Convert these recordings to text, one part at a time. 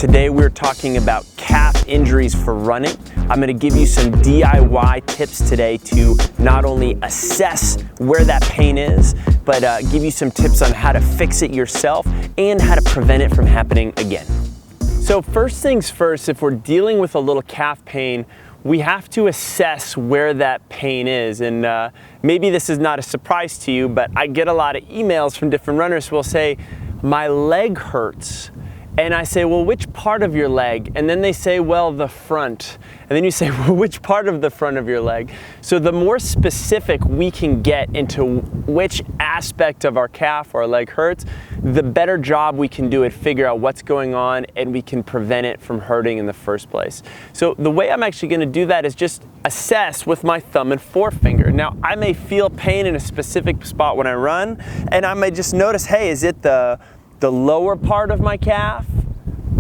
Today we're talking about calf injuries for running. I'm going to give you some DIY tips today to not only assess where that pain is, but give you some tips on how to fix it yourself and how to prevent it from happening again. So first things first, if we're dealing with a little calf pain, we have to assess where that pain is. And maybe this is not a surprise to you, but I get a lot of emails from different runners who will say, my leg hurts. And I say, well, which part of your leg? And then they say, well, the front. And then you say, well, which part of the front of your leg? So the more specific we can get into which aspect of our calf or our leg hurts, the better job we can do at figure out what's going on and we can prevent it from hurting in the first place. So the way I'm actually gonna do that is just assess with my thumb and forefinger. Now, I may feel pain in a specific spot when I run, and I may just notice, hey, is it the lower part of my calf,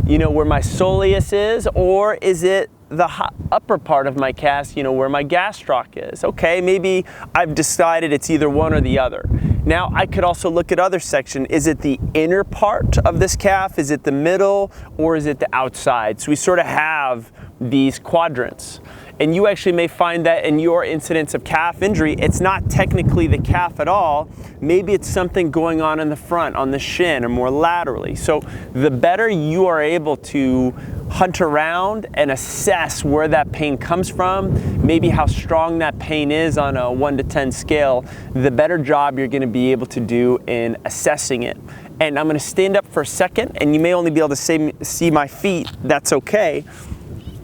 you know, where my soleus is, or is it the upper part of my calf, you know, where my gastroc is? Okay, maybe I've decided it's either one or the other. Now, I could also look at other section. Is it the inner part of this calf? Is it the middle, or is it the outside? So we sort of have these quadrants. And you actually may find that in your incidence of calf injury, it's not technically the calf at all. Maybe it's something going on in the front, on the shin, or more laterally. So the better you are able to hunt around and assess where that pain comes from, maybe how strong that pain is on a 1 to 10 scale, the better job you're gonna be able to do in assessing it. And I'm gonna stand up for a second, and you may only be able to see my feet. That's okay.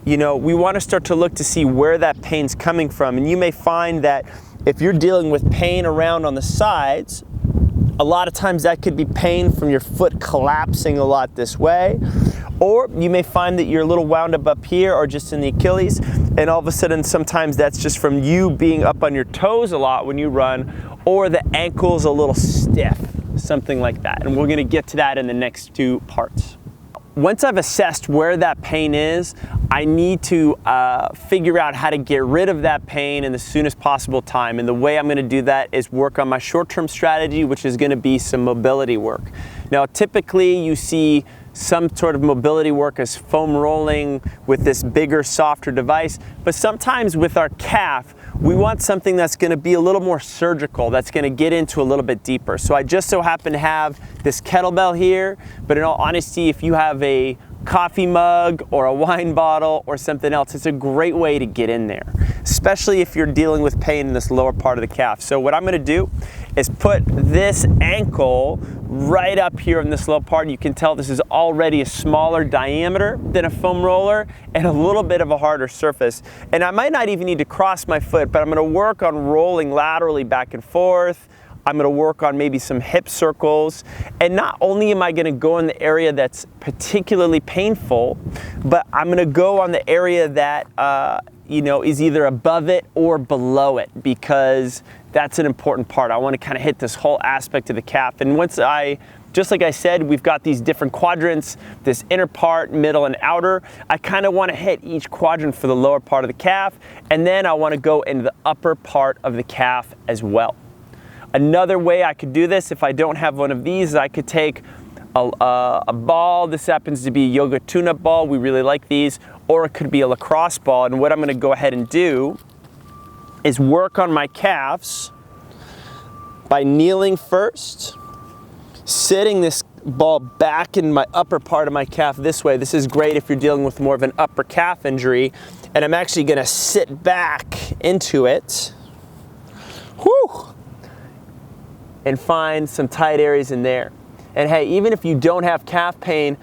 You know, we want to start to look to see where that pain's coming from. And you may find that if you're dealing with pain around on the sides, a lot of times that could be pain from your foot collapsing a lot this way. Or you may find that you're a little wound up here or just in the Achilles, and all of a sudden sometimes that's just from you being up on your toes a lot when you run, or the ankle's a little stiff, something like that. And we're going to get to that in the next two parts. Once I've assessed where that pain is, I need to figure out how to get rid of that pain in the soonest possible time. And the way I'm gonna do that is work on my short-term strategy, which is gonna be some mobility work. Now, typically you see some sort of mobility work as foam rolling with this bigger, softer device. But sometimes with our calf, we want something that's gonna be a little more surgical, that's gonna get into a little bit deeper. So I just so happen to have this kettlebell here, but in all honesty, if you have a coffee mug or a wine bottle or something else, it's a great way to get in there, especially if you're dealing with pain in this lower part of the calf. So what I'm gonna do is put this ankle right up here in this low part. You can tell this is already a smaller diameter than a foam roller and a little bit of a harder surface. And I might not even need to cross my foot, but I'm gonna work on rolling laterally back and forth. I'm gonna work on maybe some hip circles. And not only am I gonna go in the area that's particularly painful, but I'm gonna go on the area that you know, is either above it or below it, because that's an important part. I wanna kinda hit this whole aspect of the calf. And once just like I said, we've got these different quadrants, this inner part, middle, and outer. I kinda wanna hit each quadrant for the lower part of the calf, and then I wanna go into the upper part of the calf as well. Another way I could do this, if I don't have one of these, I could take a ball. This happens to be a yoga tune-up ball. We really like these. Or it could be a lacrosse ball. And what I'm gonna go ahead and do is work on my calves by kneeling first, sitting this ball back in my upper part of my calf this way. This is great if you're dealing with more of an upper calf injury. And I'm actually gonna sit back into it. Whew! And find some tight areas in there. And hey, even if you don't have calf pain,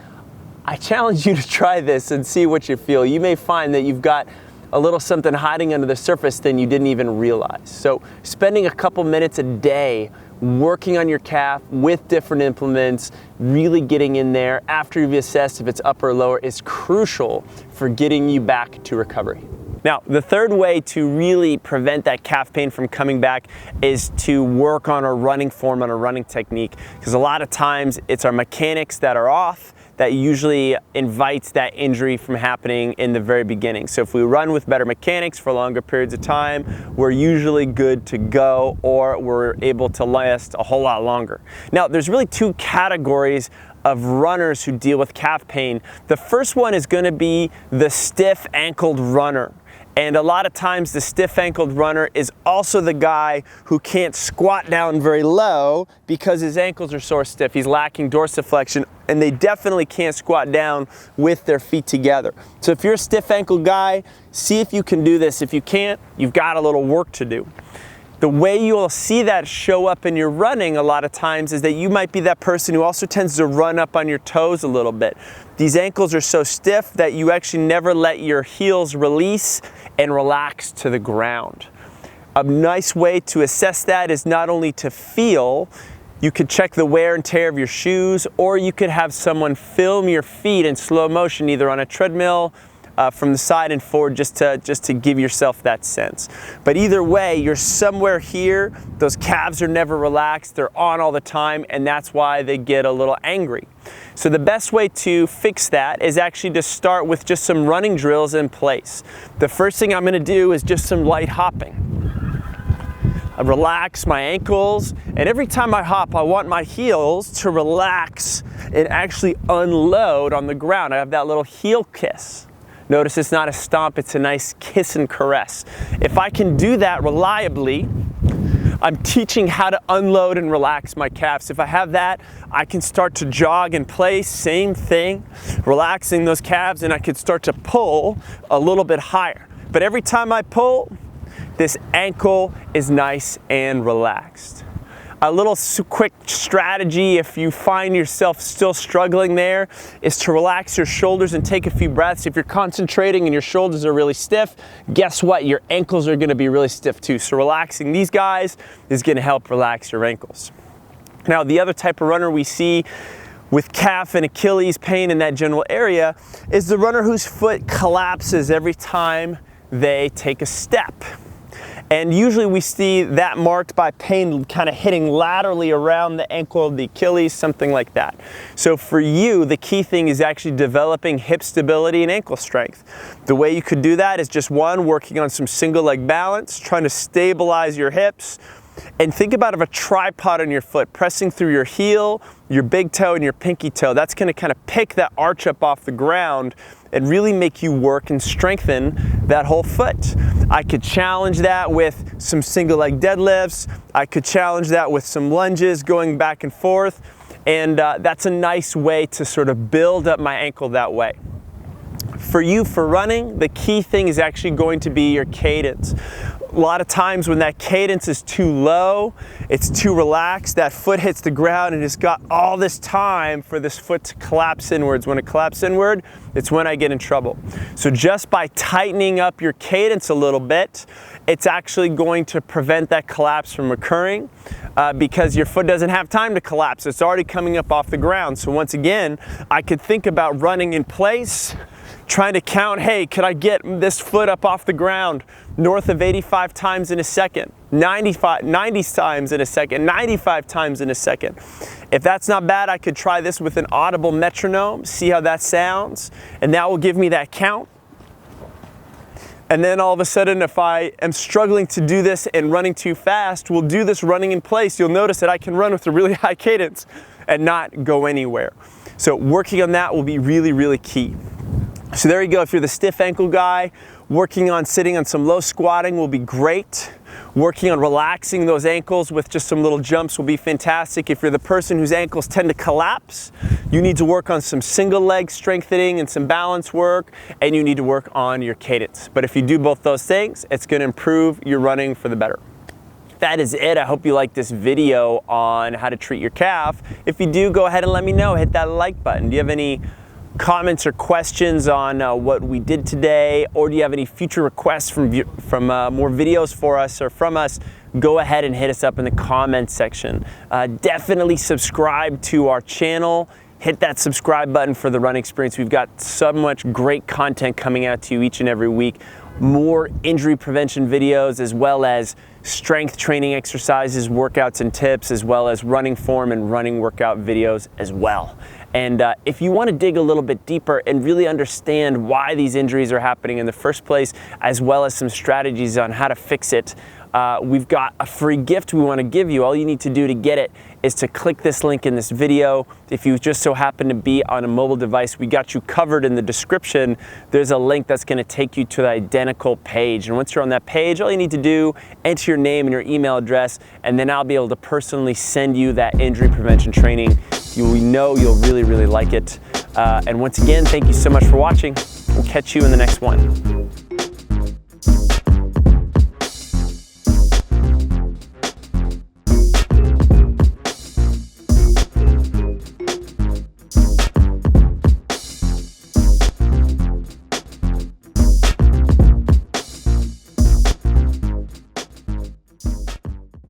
I challenge you to try this and see what you feel. You may find that you've got a little something hiding under the surface than you didn't even realize. So spending a couple minutes a day working on your calf with different implements, really getting in there after you've assessed if it's upper or lower, is crucial for getting you back to recovery. Now, the third way to really prevent that calf pain from coming back is to work on our running form, on our running technique, because a lot of times it's our mechanics that are off that usually invites that injury from happening in the very beginning. So if we run with better mechanics for longer periods of time, we're usually good to go, or we're able to last a whole lot longer. Now, there's really two categories of runners who deal with calf pain. The first one is going to be the stiff-ankled runner. And a lot of times the stiff-ankled runner is also the guy who can't squat down very low because his ankles are so stiff. He's lacking dorsiflexion, and they definitely can't squat down with their feet together. So if you're a stiff-ankled guy, see if you can do this. If you can't, you've got a little work to do. The way you'll see that show up in your running a lot of times is that you might be that person who also tends to run up on your toes a little bit. These ankles are so stiff that you actually never let your heels release and relax to the ground. A nice way to assess that is not only to feel, you could check the wear and tear of your shoes, or you could have someone film your feet in slow motion, either on a treadmill, from the side and forward, just to give yourself that sense. But either way, you're somewhere here. Those calves are never relaxed. They're on all the time, and that's why they get a little angry. So the best way to fix that is actually to start with just some running drills in place. The first thing I'm going to do is just some light hopping. I relax my ankles, and every time I hop, I want my heels to relax and actually unload on the ground. I have that little heel kiss. Notice it's not a stomp, it's a nice kiss and caress. If I can do that reliably, I'm teaching how to unload and relax my calves. If I have that, I can start to jog in place, same thing, relaxing those calves, and I can start to pull a little bit higher. But every time I pull, this ankle is nice and relaxed. A little quick strategy if you find yourself still struggling there is to relax your shoulders and take a few breaths. If you're concentrating and your shoulders are really stiff, guess what? Your ankles are going to be really stiff too. So relaxing these guys is going to help relax your ankles. Now, the other type of runner we see with calf and Achilles pain in that general area is the runner whose foot collapses every time they take a step. And usually we see that marked by pain kind of hitting laterally around the ankle, the Achilles, something like that. So for you, the key thing is actually developing hip stability and ankle strength. The way you could do that is just one, working on some single leg balance, trying to stabilize your hips. And think about a tripod on your foot, pressing through your heel, your big toe, and your pinky toe. That's going to kind of pick that arch up off the ground and really make you work and strengthen that whole foot. I could challenge that with some single leg deadlifts. I could challenge that with some lunges going back and forth. And that's a nice way to sort of build up my ankle that way. For you, for running, the key thing is actually going to be your cadence. A lot of times when that cadence is too low, it's too relaxed, that foot hits the ground and it's got all this time for this foot to collapse inwards. When it collapses inward, it's when I get in trouble. So just by tightening up your cadence a little bit, it's actually going to prevent that collapse from occurring because your foot doesn't have time to collapse. It's already coming up off the ground. So once again, I could think about running in place, trying to count, hey, could I get this foot up off the ground north of 85 times in a second, 90 times in a second, 95 times in a second. If that's not bad, I could try this with an audible metronome, see how that sounds, and that will give me that count. And then all of a sudden, if I am struggling to do this and running too fast, we'll do this running in place. You'll notice that I can run with a really high cadence and not go anywhere. So working on that will be really, really key. So there you go. If you're the stiff ankle guy, working on sitting on some low squatting will be great. Working on relaxing those ankles with just some little jumps will be fantastic. If you're the person whose ankles tend to collapse, you need to work on some single leg strengthening and some balance work, and you need to work on your cadence. But if you do both those things, it's going to improve your running for the better. That is it. I hope you liked this video on how to treat your calf. If you do, go ahead and let me know. Hit that like button. Do you have any comments or questions on what we did today, or do you have any future requests from more videos for us or from us? Go ahead and hit us up in the comments section. Definitely subscribe to our channel. Hit that subscribe button for the Run Experience. We've got so much great content coming out to you each and every week. More injury prevention videos, as well as strength training exercises, workouts and tips, as well as running form and running workout videos as well. And if you want to dig a little bit deeper and really understand why these injuries are happening in the first place, as well as some strategies on how to fix it, we've got a free gift we want to give you. All you need to do to get it is to click this link in this video. If you just so happen to be on a mobile device, we got you covered in the description. There's a link that's going to take you to the identical page. And once you're on that page, all you need to do, enter your name and your email address, and then I'll be able to personally send you that injury prevention training. We know you'll really, really like it. And once again, thank you so much for watching. We'll catch you in the next one.